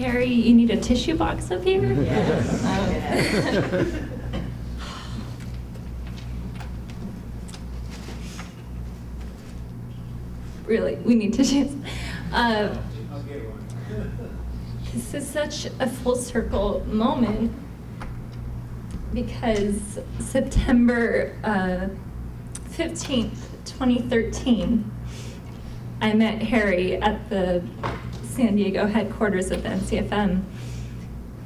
Harry, you need a tissue box up here? Yes. Really, we need tissues. I'll get one. This is such a full circle moment because September 15th, 2013, I met Harry at the San Diego headquarters of the NCFM.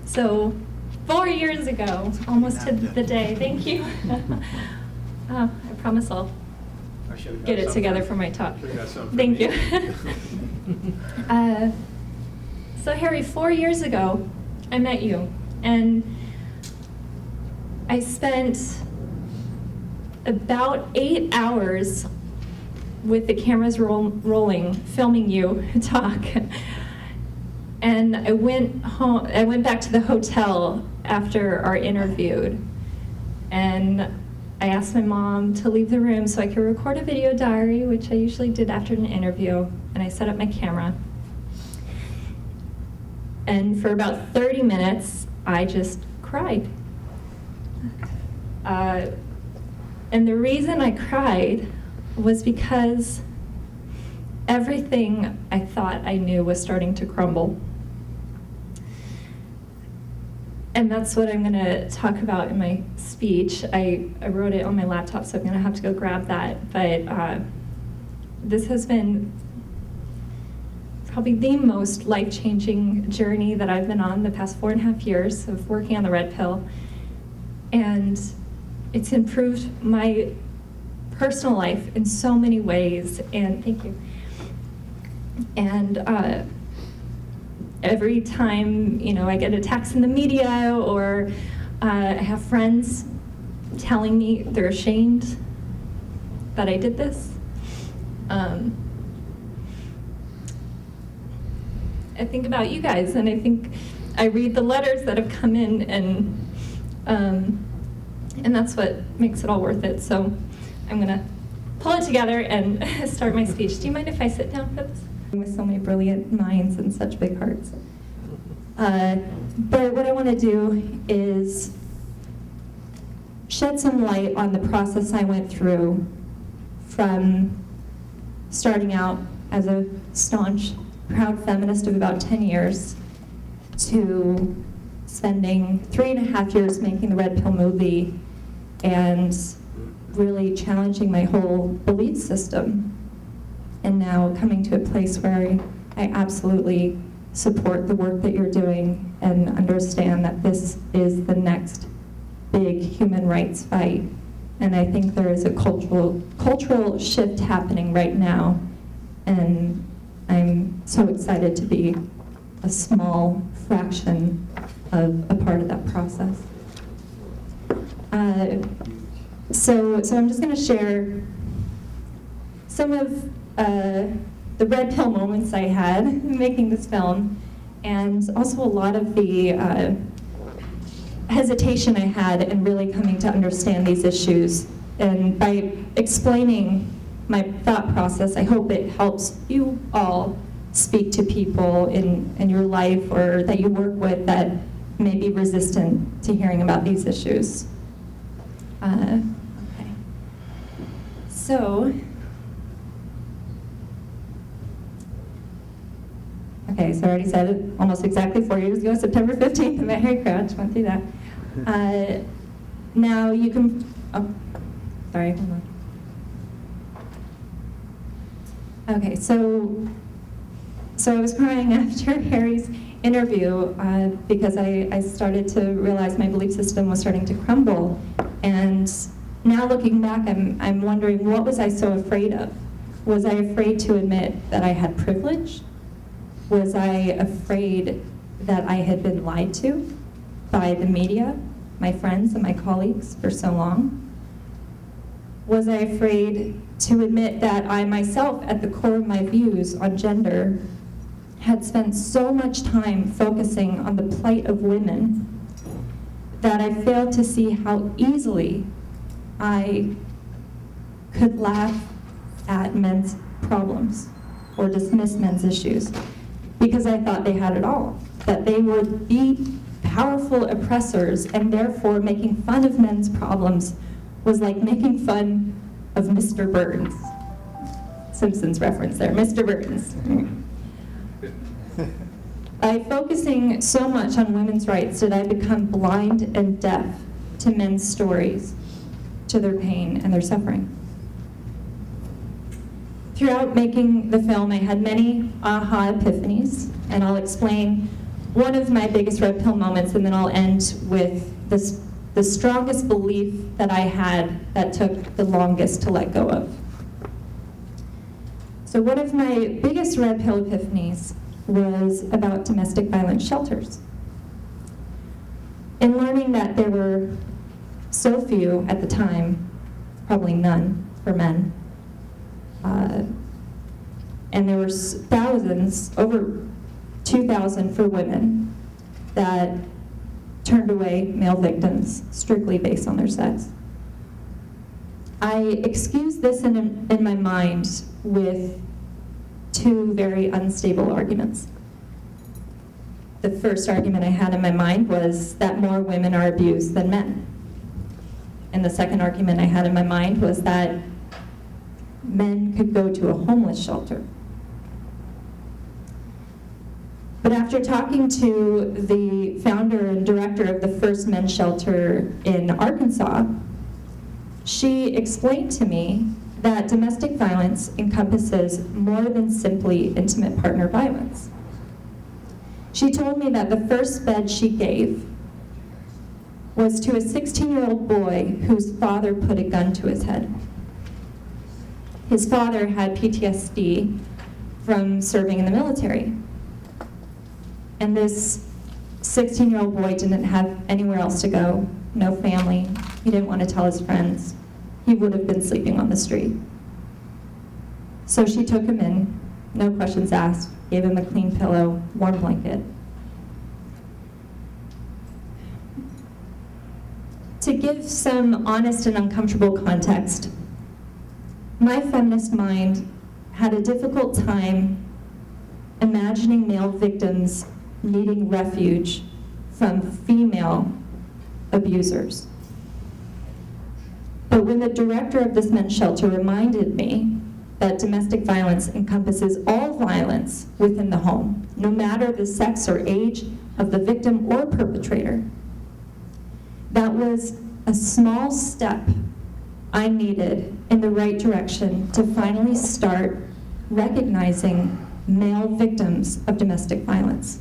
So 4 years ago, almost to the day, thank you. I promise I'll get it together for my talk. Thank you. So Harry, 4 years ago, I met you, and I spent about 8 hours with the cameras rolling, filming you talk. And I went home. I went back to the hotel after our interview, and I asked my mom to leave the room so I could record a video diary, which I usually did after an interview, and I set up my camera. And for about 30 minutes, I just cried. And the reason I cried was because everything I thought I knew was starting to crumble. And that's what I'm going to talk about in my speech. I wrote it on my laptop, so I'm going to have to go grab that. But this has been probably the most life-changing journey that I've been on the past 4.5 years of working on the red pill. And it's improved my personal life in so many ways. And thank you. And every time, I get attacks in the media, or I have friends telling me they're ashamed that I did this. I think about you guys, and I read the letters that have come in, and that's what makes it all worth it. So I'm gonna pull it together and start my speech. Do you mind if I sit down for this? With so many brilliant minds and such big hearts. But what I want to do is shed some light on the process I went through from starting out as a staunch, proud feminist of about 10 years to spending 3.5 years making the Red Pill movie and really challenging my whole belief system. And now coming to a place where I absolutely support the work that you're doing and understand that this is the next big human rights fight. And I think there is a cultural shift happening right now, and I'm so excited to be a small fraction of a part of that process. So I'm just going to share some of the red pill moments I had making this film, and also a lot of the hesitation I had in really coming to understand these issues. And by explaining my thought process, I hope it helps you all speak to people in your life or that you work with that may be resistant to hearing about these issues. Okay. So I already said it almost exactly 4 years ago, September 15th, I met Harry Crouch, went through that. Now you can, sorry, hold on. Okay, so I was crying after Harry's interview because I started to realize my belief system was starting to crumble. And now looking back, I'm wondering, what was I so afraid of? Was I afraid to admit that I had privilege? Was I afraid that I had been lied to by the media, my friends and my colleagues for so long? Was I afraid to admit that I myself, at the core of my views on gender, had spent so much time focusing on the plight of women that I failed to see how easily I could laugh at men's problems or dismiss men's issues because I thought they had it all. that they were the powerful oppressors, and therefore making fun of men's problems was like making fun of Mr. Burns. Simpsons reference there, Mr. Burns. By focusing so much on women's rights, did I become blind and deaf to men's stories, to their pain and their suffering. Throughout making the film, I had many aha epiphanies, and I'll explain one of my biggest red pill moments, and then I'll end with the strongest belief that I had that took the longest to let go of. So one of my biggest red pill epiphanies was about domestic violence shelters. In learning that there were so few at the time, probably none for men, and there were thousands, over 2,000 for women, that turned away male victims strictly based on their sex. I excused this in my mind with two very unstable arguments. The first argument I had in my mind was that more women are abused than men. And the second argument I had in my mind was that men could go to a homeless shelter. But after talking to the founder and director of the first men's shelter in Arkansas, she explained to me that domestic violence encompasses more than simply intimate partner violence. She told me that the first bed she gave was to a 16-year-old boy whose father put a gun to his head. His father had PTSD from serving in the military. And this 16-year-old boy didn't have anywhere else to go, no family. He didn't want to tell his friends. He would have been sleeping on the street. So she took him in, no questions asked, gave him a clean pillow, warm blanket. To give some honest and uncomfortable context, my feminist mind had a difficult time imagining male victims needing refuge from female abusers. But when the director of this men's shelter reminded me that domestic violence encompasses all violence within the home, no matter the sex or age of the victim or perpetrator, that was a small step I needed in the right direction to finally start recognizing male victims of domestic violence.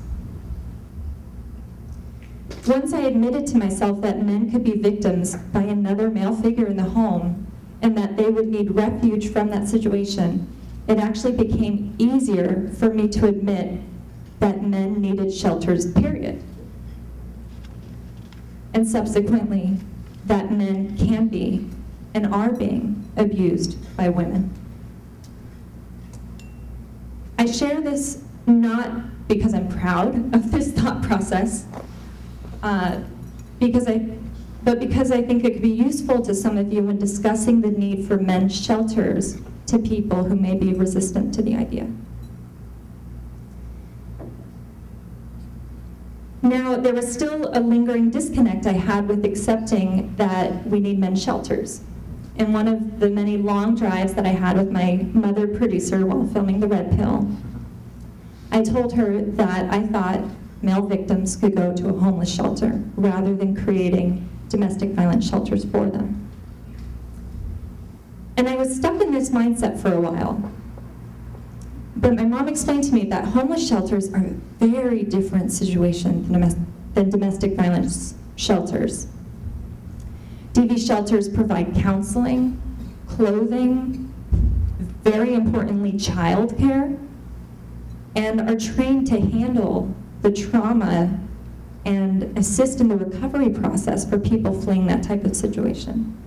Once I admitted to myself that men could be victims by another male figure in the home and that they would need refuge from that situation, it actually became easier for me to admit that men needed shelters, period. And subsequently, that men can be and are being abused by women. I share this not because I'm proud of this thought process, but because I think it could be useful to some of you when discussing the need for men's shelters to people who may be resistant to the idea. Now, there was still a lingering disconnect I had with accepting that we need men's shelters. In one of the many long drives that I had with my mother producer while filming The Red Pill, I told her that I thought male victims could go to a homeless shelter rather than creating domestic violence shelters for them. And I was stuck in this mindset for a while. But my mom explained to me that homeless shelters are a very different situation than domestic violence shelters. DV shelters provide counseling, clothing, very importantly, childcare, and are trained to handle the trauma and assist in the recovery process for people fleeing that type of situation.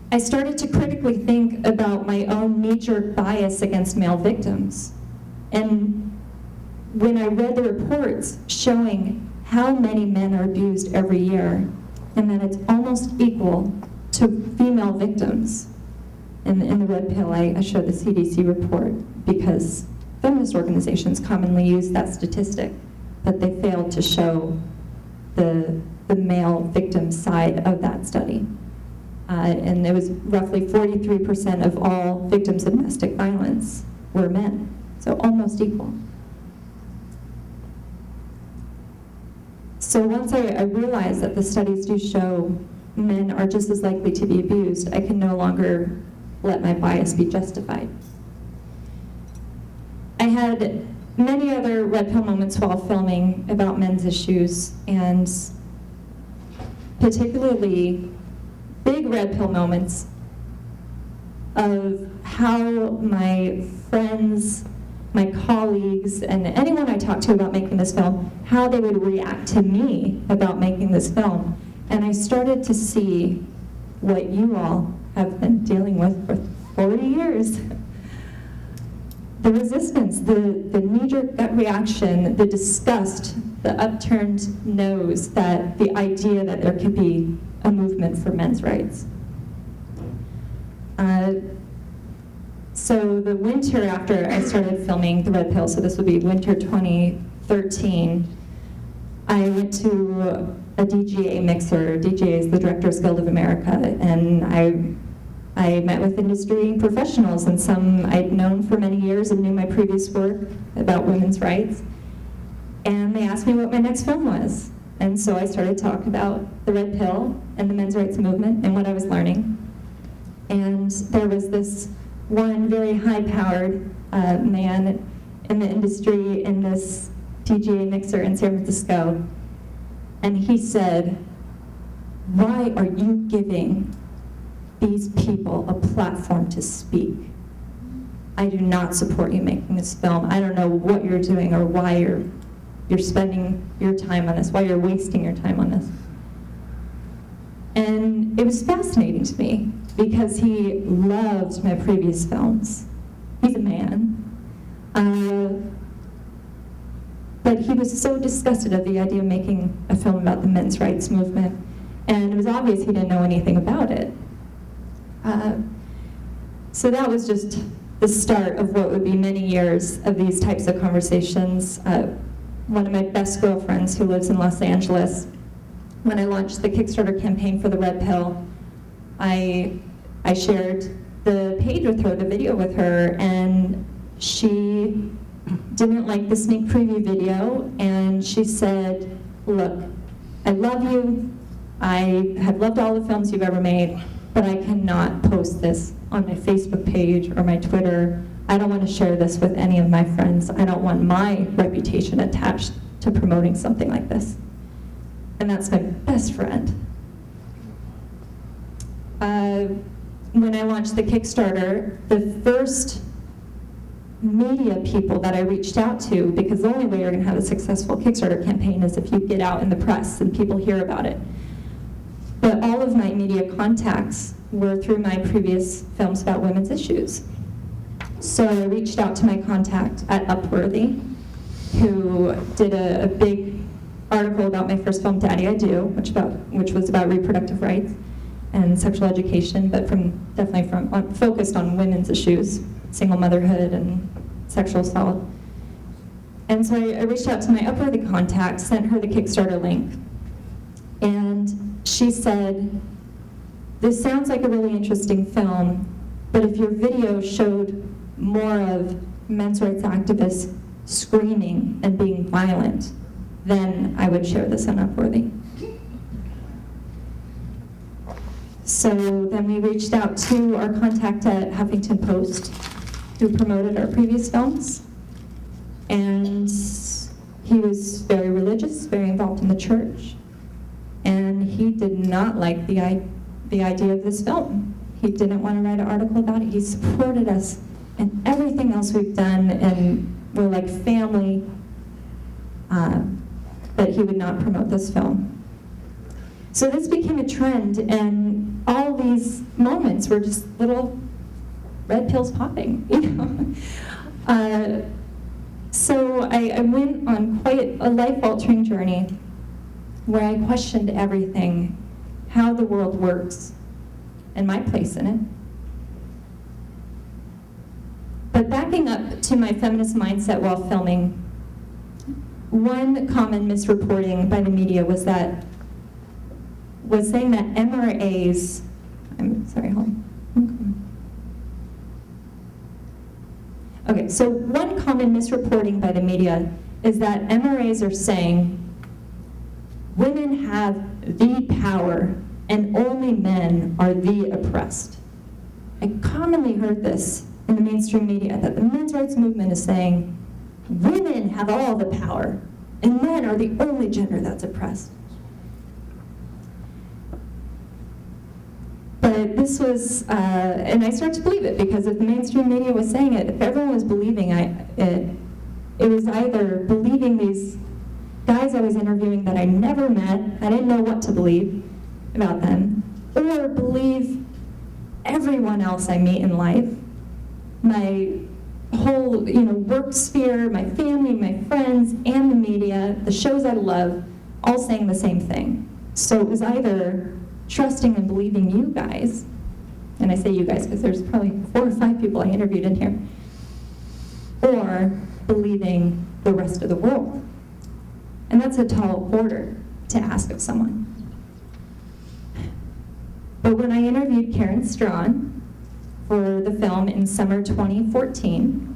I started to critically think about my own knee-jerk bias against male victims. And when I read the reports showing how many men are abused every year, and that it's almost equal to female victims, in the Red Pill, I show the CDC report because feminist organizations commonly use that statistic, but they failed to show the male victim side of that study. And it was roughly 43% of all victims of domestic violence were men, so almost equal. So once I realized that the studies do show men are just as likely to be abused, I can no longer let my bias be justified. I had many other red pill moments while filming about men's issues, and particularly big red pill moments of how my friends, my colleagues, and anyone I talked to about making this film, how they would react to me about making this film. And I started to see what you all have been dealing with for 40 years. The resistance, the knee-jerk gut reaction, the disgust, the upturned nose, that the idea that there could be a movement for men's rights. So the winter after I started filming The Red Pill, so this would be winter 2013, I went to a DGA mixer. DGA is the Directors Guild of America, and I met with industry professionals, and some I'd known for many years and knew my previous work about women's rights. And they asked me what my next film was. And so I started talking about The Red Pill and the men's rights movement and what I was learning. And there was this one very high-powered man in the industry in this DGA mixer in San Francisco. And he said, "Why are you giving these people a platform to speak? I do not support you making this film. I don't know what you're doing or why you're spending your time on this, why you're wasting your time on this." And it was fascinating to me because he loved my previous films. He's a man. But he was so disgusted at the idea of making a film about the men's rights movement, and it was obvious he didn't know anything about it. So that was just the start of what would be many years of these types of conversations. One of my best girlfriends who lives in Los Angeles, when I launched the Kickstarter campaign for The Red Pill, I shared the page with her, the video with her, and she didn't like the sneak preview video, and she said, "Look, I love you. I have loved all the films you've ever made, but I cannot post this on my Facebook page or my Twitter. I don't want to share this with any of my friends. I don't want my reputation attached to promoting something like this." And that's my best friend. When I launched the Kickstarter, the first media people that I reached out to, because the only way you're going to have a successful Kickstarter campaign is if you get out in the press and people hear about it. But all of my media contacts were through my previous films about women's issues. So I reached out to my contact at Upworthy, who did a big article about my first film, Daddy I Do, which was about reproductive rights and sexual education, but focused on women's issues, single motherhood and sexual assault. And so I reached out to my Upworthy contact, sent her the Kickstarter link, and she said, "This sounds like a really interesting film, but if your video showed more of men's rights activists screaming and being violent, then I would share this on Upworthy." So then we reached out to our contact at Huffington Post, who promoted our previous films, and he was very religious, very involved in the church, and he did not like the idea of this film. He didn't want to write an article about it. He supported us in everything else we've done, and we're like family, but he would not promote this film. So this became a trend, and all these moments were just little red pills popping, you know. So I went on quite a life-altering journey where I questioned everything, how the world works, and my place in it. But backing up to my feminist mindset while filming, one common misreporting by the media was saying that MRAs, I'm sorry, hold on. Okay, so one common misreporting by the media is that MRAs are saying women have the power and only men are the oppressed. I commonly heard this in the mainstream media, that the men's rights movement is saying women have all the power and men are the only gender that's oppressed. But this was, and I started to believe it, because if the mainstream media was saying it, if everyone was believing it was either believing these guys I was interviewing that I never met, I didn't know what to believe about them, or believe everyone else I meet in life, my whole work sphere, my family, my friends, and the media, the shows I love, all saying the same thing. So it was either trusting and believing you guys, and I say you guys because there's probably 4 or 5 people I interviewed in here, or believing the rest of the world. And that's a tall order to ask of someone. But when I interviewed Karen Strawn for the film in summer 2014,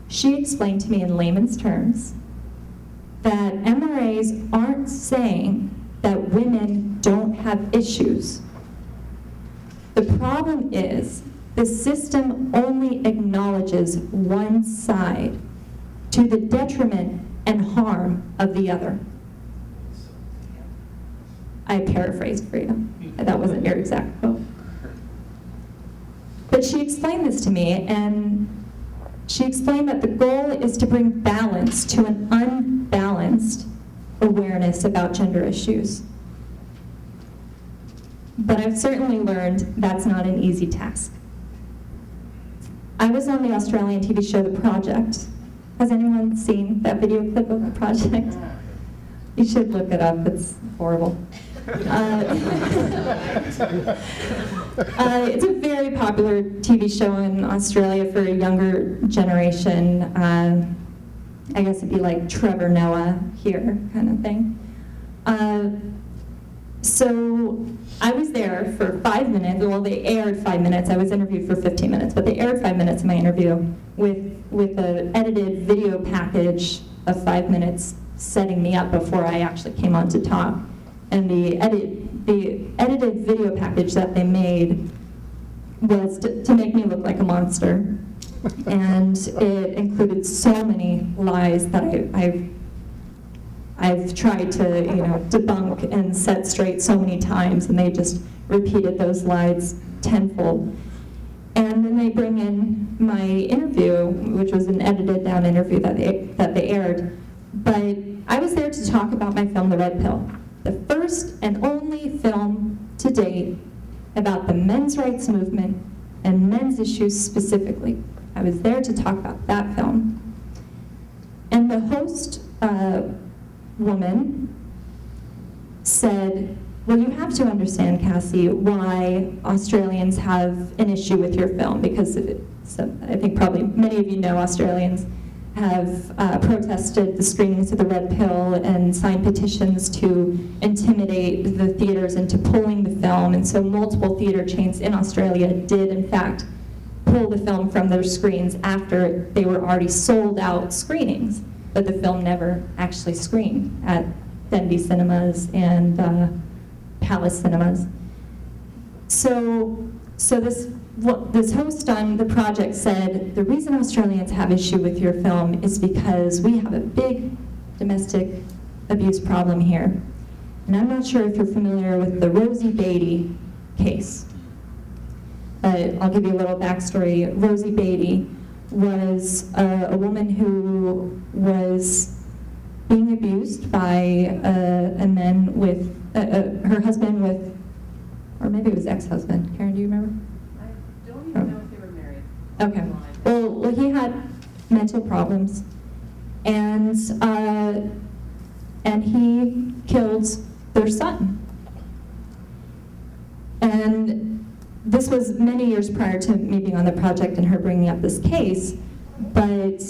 she explained to me in layman's terms that MRAs aren't saying that women don't have issues. The problem is the system only acknowledges one side to the detriment and harm of the other. I paraphrased for you. That wasn't your exact quote. But she explained this to me, and she explained that the goal is to bring balance to an unbalanced awareness about gender issues. But I've certainly learned that's not an easy task. I was on the Australian TV show The Project. Has anyone seen that video clip of The Project? You should look it up, it's horrible. It's a very popular TV show in Australia for a younger generation. I guess it'd be like Trevor Noah here kind of thing. So I was there for 5 minutes. Well, they aired 5 minutes. I was interviewed for 15 minutes, but they aired 5 minutes of my interview with an edited video package of 5 minutes setting me up before I actually came on to talk. And the edited video package that they made was to make me look like a monster. And it included so many lies that I've tried to debunk and set straight so many times, and they just repeated those lies tenfold. And then they bring in my interview, which was an edited down interview that they aired. But I was there to talk about my film, The Red Pill, the first and only film to date about the men's rights movement and men's issues specifically. I was there to talk about that film. And the host woman said, well, you have to understand, Cassie, why Australians have an issue with your film, because I think probably many of you know Australians have protested the screenings of The Red Pill and signed petitions to intimidate the theaters into pulling the film, and so multiple theater chains in Australia did, in fact, pull the film from their screens after they were already sold out screenings, but the film never actually screened at Denby Cinemas and Palace Cinemas. So this host on The Project said, the reason Australians have issue with your film is because we have a big domestic abuse problem here. And I'm not sure if you're familiar with the Rosie Beatty case. But I'll give you a little backstory. Rosie Beatty was a woman who was being abused by a man with, her husband with, or maybe it was ex-husband. Karen, do you remember? I don't even know if they were married. Okay. Well, he had mental problems, and he killed their son. And this was many years prior to me being on the project and her bringing up this case, but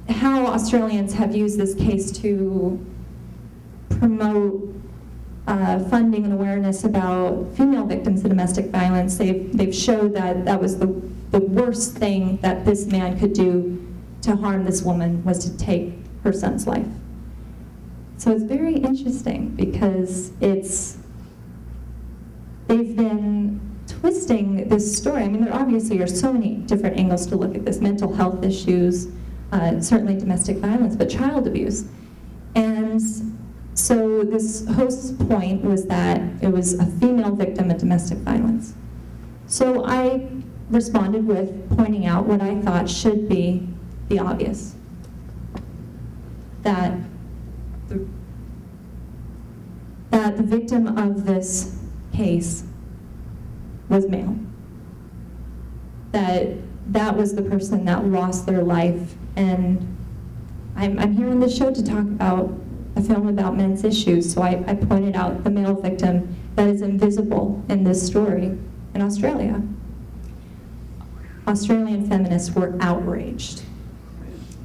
how Australians have used this case to promote funding and awareness about female victims of domestic violence, they've showed that that was the worst thing that this man could do to harm this woman was to take her son's life. So it's very interesting because they've been twisting this story. I mean, there obviously are so many different angles to look at this: mental health issues, certainly domestic violence, but child abuse. And so this host's point was that it was a female victim of domestic violence. So I responded with pointing out what I thought should be the obvious, that the victim of this case was male. That was the person that lost their life. And I'm here on this show to talk about a film about men's issues, so I pointed out the male victim that is invisible in this story in Australia. Australian feminists were outraged.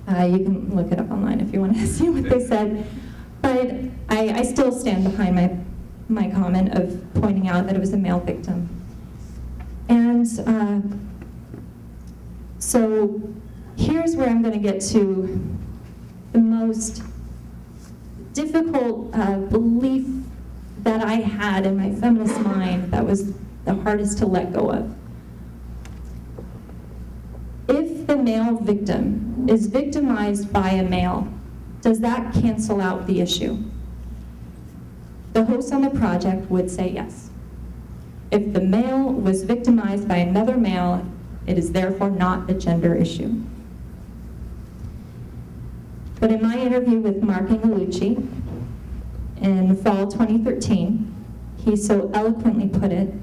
You can look it up online if you want to see what they said. But I still stand behind my comment of pointing out that it was a male victim. And so here's where I'm going to get to the most difficult belief that I had in my feminist mind that was the hardest to let go of. If the male victim is victimized by a male, does that cancel out the issue? The host on the project would say yes. If the male was victimized by another male, it is therefore not a gender issue. But in my interview with Mark Angelucci in fall 2013, he so eloquently put it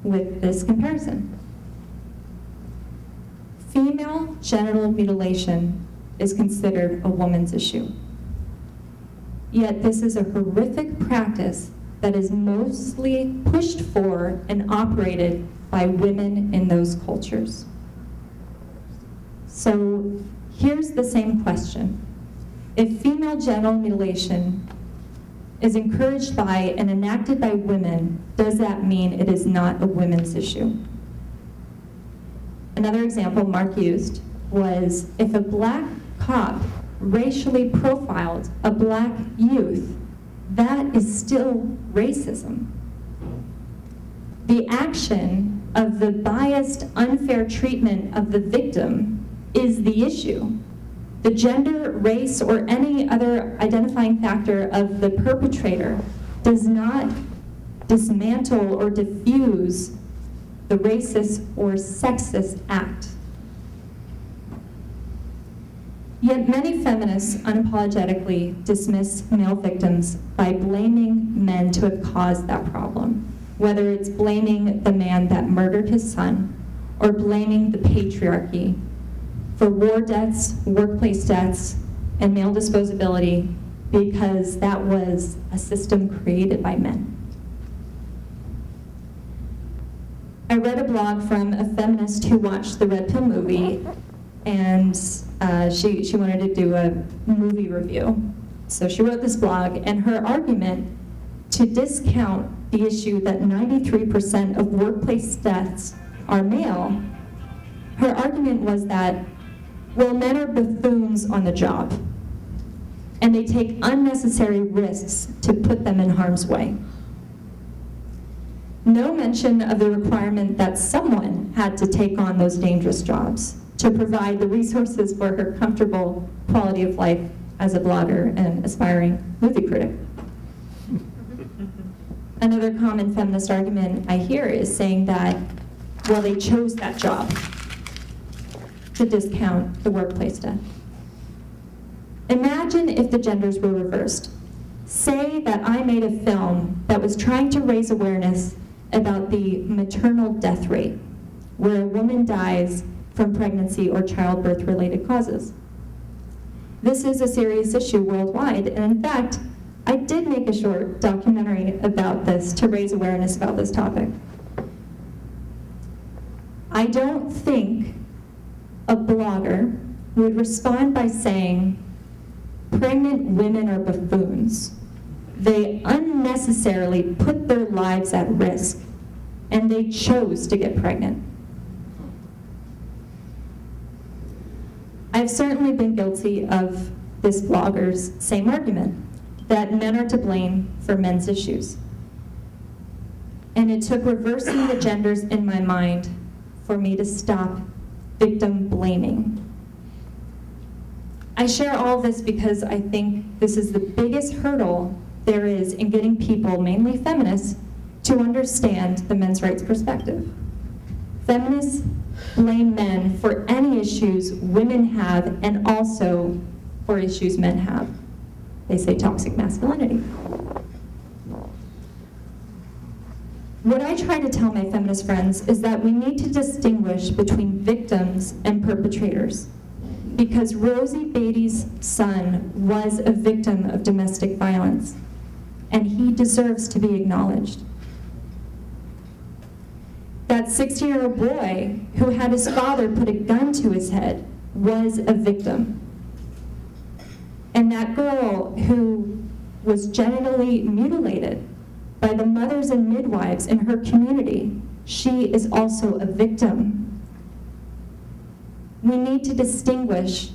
with this comparison. Female genital mutilation is considered a woman's issue. Yet this is a horrific practice that is mostly pushed for and operated by women in those cultures. So here's the same question. If female genital mutilation is encouraged by and enacted by women, does that mean it is not a women's issue? Another example Mark used was if a black cop racially profiled a black youth, that is still racism. The action of the biased, unfair treatment of the victim is the issue. The gender, race, or any other identifying factor of the perpetrator does not dismantle or diffuse the racist or sexist act. Yet many feminists unapologetically dismiss male victims by blaming men to have caused that problem, whether it's blaming the man that murdered his son or blaming the patriarchy for war deaths, workplace deaths, and male disposability because that was a system created by men. I read a blog from a feminist who watched the Red Pill movie, and she wanted to do a movie review. So she wrote this blog, and her argument to discount the issue that 93% of workplace deaths are male, her argument was that, well, men are buffoons on the job, and they take unnecessary risks to put them in harm's way. No mention of the requirement that someone had to take on those dangerous jobs to provide the resources for her comfortable quality of life as a blogger and aspiring movie critic. Another common feminist argument I hear is saying that, well, they chose that job to discount the workplace death. Imagine if the genders were reversed. Say that I made a film that was trying to raise awareness about the maternal death rate, where a woman dies from pregnancy or childbirth-related causes. This is a serious issue worldwide, and in fact, I did make a short documentary about this to raise awareness about this topic. I don't think a blogger would respond by saying, "Pregnant women are buffoons. They unnecessarily put their lives at risk, and they chose to get pregnant." I've certainly been guilty of this blogger's same argument, that men are to blame for men's issues. And it took reversing the genders in my mind for me to stop victim blaming. I share all this because I think this is the biggest hurdle there is in getting people, mainly feminists, to understand the men's rights perspective. Feminists blame men for any issues women have and also for issues men have. They say toxic masculinity. What I try to tell my feminist friends is that we need to distinguish between victims and perpetrators, because Rosie Beatty's son was a victim of domestic violence, and he deserves to be acknowledged. That 60-year-old boy who had his father put a gun to his head was a victim. And that girl who was genitally mutilated by the mothers and midwives in her community, she is also a victim. We need to distinguish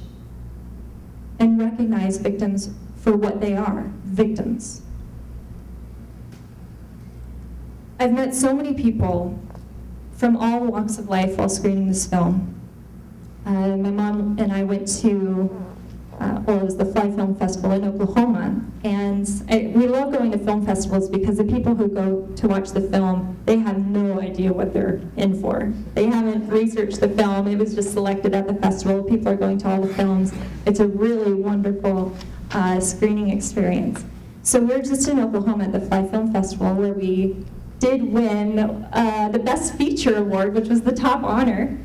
and recognize victims for what they are, victims. I've met so many people from all walks of life while screening this film. My mom and I went to, it was the Fly Film Festival in Oklahoma, and we love going to film festivals because the people who go to watch the film, they have no idea what they're in for. They haven't researched the film, it was just selected at the festival. People are going to all the films. It's a really wonderful screening experience. So we're just in Oklahoma at the Fly Film Festival, where we did win the Best Feature Award, which was the top honor.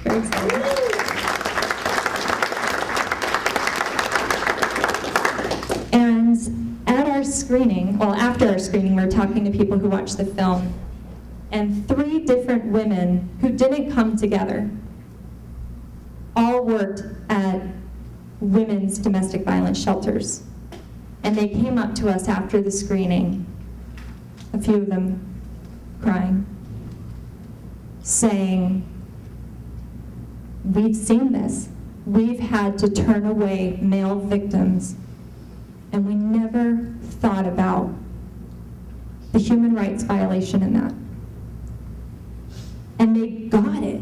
Very exciting. And at our screening, well, after our screening, we were talking to people who watched the film, and 3 different women who didn't come together all worked at women's domestic violence shelters. And they came up to us after the screening, a few of them crying, saying, "We've seen this. We've had to turn away male victims, and we never thought about the human rights violation in that." And they got it.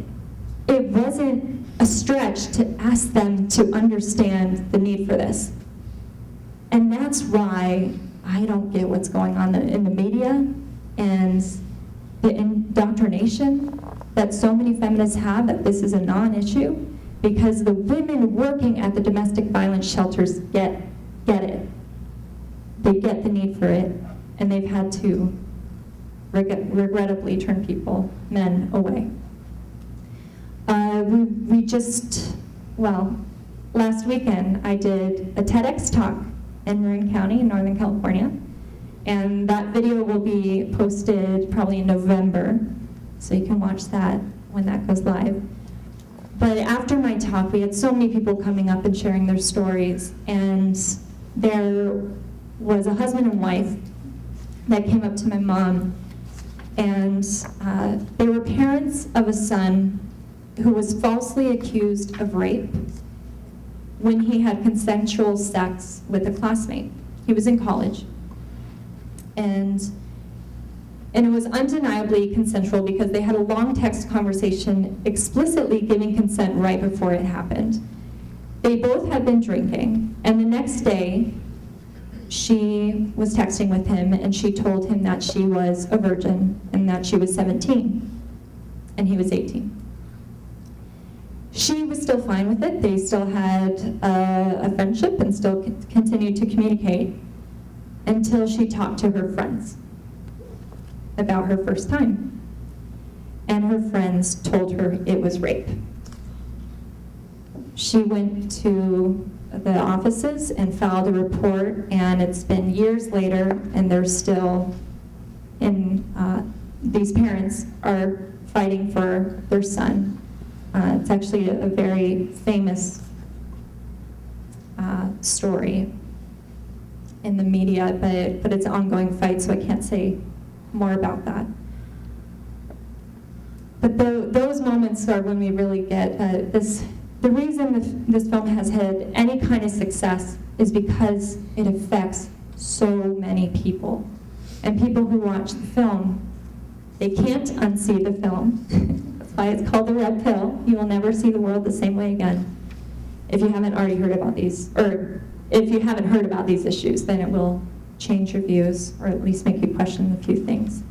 It wasn't a stretch to ask them to understand the need for this. And that's why I don't get what's going on in the media and the indoctrination that so many feminists have that this is a non-issue, because the women working at the domestic violence shelters get it. They get the need for it, and they've had to regrettably turn men away. We just, last weekend I did a TEDx talk in Marin County in Northern California, and that video will be posted probably in November, so you can watch that when that goes live. But after my talk, we had so many people coming up and sharing their stories, and there was a husband and wife that came up to my mom, and they were parents of a son who was falsely accused of rape when he had consensual sex with a classmate. He was in college. And it was undeniably consensual because they had a long text conversation explicitly giving consent right before it happened. They both had been drinking, and the next day she was texting with him, and she told him that she was a virgin and that she was 17 and he was 18. She was still fine with it. They still had a friendship and still continued to communicate until she talked to her friends about her first time. And her friends told her it was rape. She went to the offices and filed a report, and it's been years later, and they're still these parents are fighting for their son It's actually a very famous story in the media, but it's an ongoing fight, so I can't say more about that. But those moments are when we really get this. The reason this film has had any kind of success is because it affects so many people. And people who watch the film, they can't unsee the film. That's why it's called The Red Pill. You will never see the world the same way again. If you haven't already heard about these, or if you haven't heard about these issues, then it will change your views, or at least make you question a few things.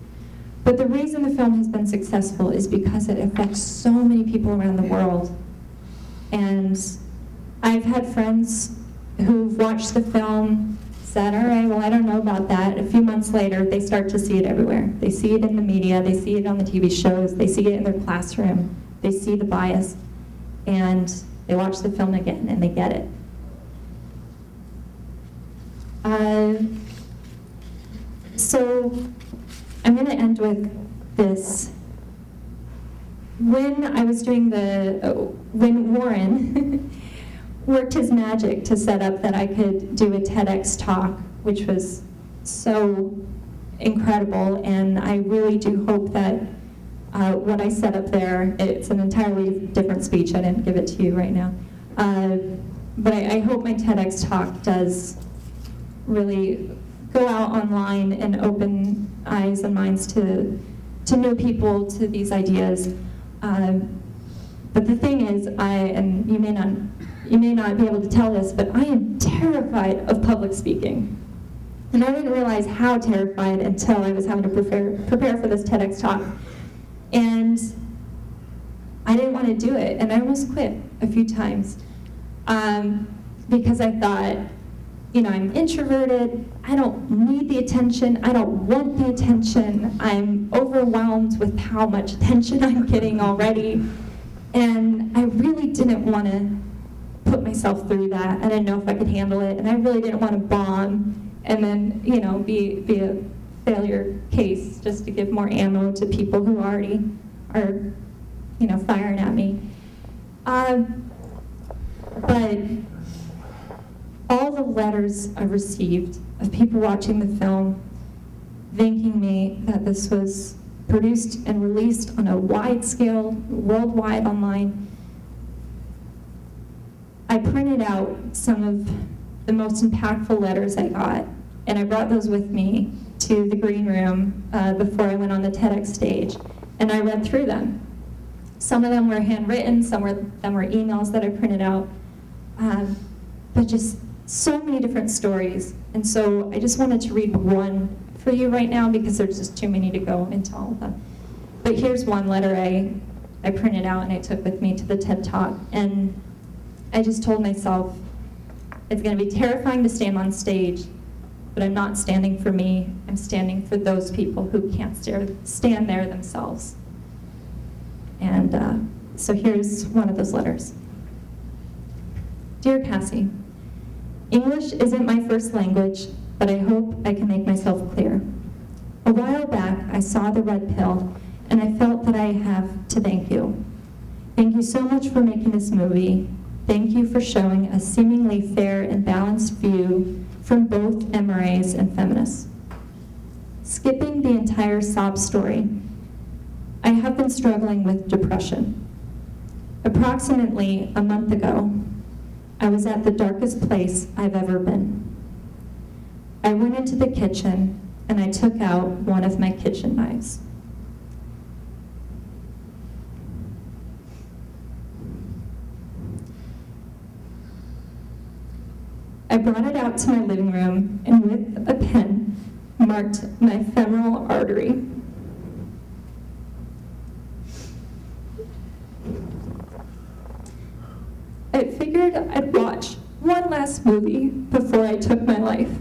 But the reason the film has been successful is because it affects so many people around the world. And I've had friends who've watched the film, said, all right, well, I don't know about that. A few months later, they start to see it everywhere. They see it in the media, they see it on the TV shows, they see it in their classroom, they see the bias, and they watch the film again, and they get it. So I'm going to end with this. When I was doing when Warren worked his magic to set up that I could do a TEDx talk, which was so incredible, and I really do hope that what I set up there, it's an entirely different speech. I didn't give it to you right now. But I hope my TEDx talk does really go out online and open eyes and minds to new people to these ideas. But the thing is, and you may not be able to tell this, but I am terrified of public speaking. And I didn't realize how terrified until I was having to prepare for this TEDx talk. And I didn't want to do it, and I almost quit a few times because I thought, I'm introverted, I don't need the attention, I don't want the attention, I'm overwhelmed with how much attention I'm getting already, and I really didn't want to put myself through that. I didn't know if I could handle it, and I really didn't want to bomb and then, be a failure case just to give more ammo to people who already are, firing at me. But all the letters I received of people watching the film, thanking me that this was produced and released on a wide scale, worldwide online. I printed out some of the most impactful letters I got, and I brought those with me to the green room before I went on the TEDx stage, and I read through them. Some of them were handwritten, some of them were emails that I printed out, but just so many different stories. And so I just wanted to read one for you right now because there's just too many to go into all of them. But here's one letter I printed out and I took with me to the TED Talk. And I just told myself, it's going to be terrifying to stand on stage, but I'm not standing for me. I'm standing for those people who can't stand there themselves. And so here's one of those letters. Dear Cassie, English isn't my first language, but I hope I can make myself clear. A while back, I saw The Red Pill, and I felt that I have to thank you. Thank you so much for making this movie. Thank you for showing a seemingly fair and balanced view from both MRAs and feminists. Skipping the entire sob story, I have been struggling with depression. Approximately a month ago, I was at the darkest place I've ever been. I went into the kitchen and I took out one of my kitchen knives. I brought it out to my living room and with a pen marked my femoral artery. I figured I'd watch one last movie before I took my life.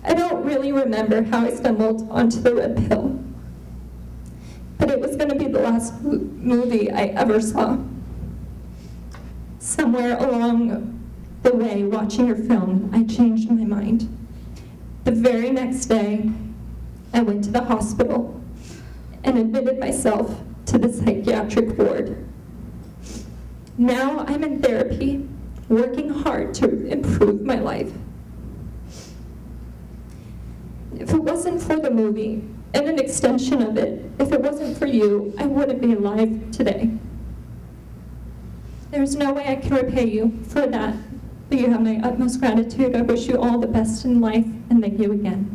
I don't really remember how I stumbled onto The Red Pill, but it was going to be the last movie I ever saw. Somewhere along the way, watching your film, I changed my mind. The very next day, I went to the hospital and admitted myself to the psychiatric ward. Now I'm in therapy, working hard to improve my life. If it wasn't for the movie and an extension of it, if it wasn't for you, I wouldn't be alive today. There's no way I can repay you for that, but you have my utmost gratitude. I wish you all the best in life, and thank you again.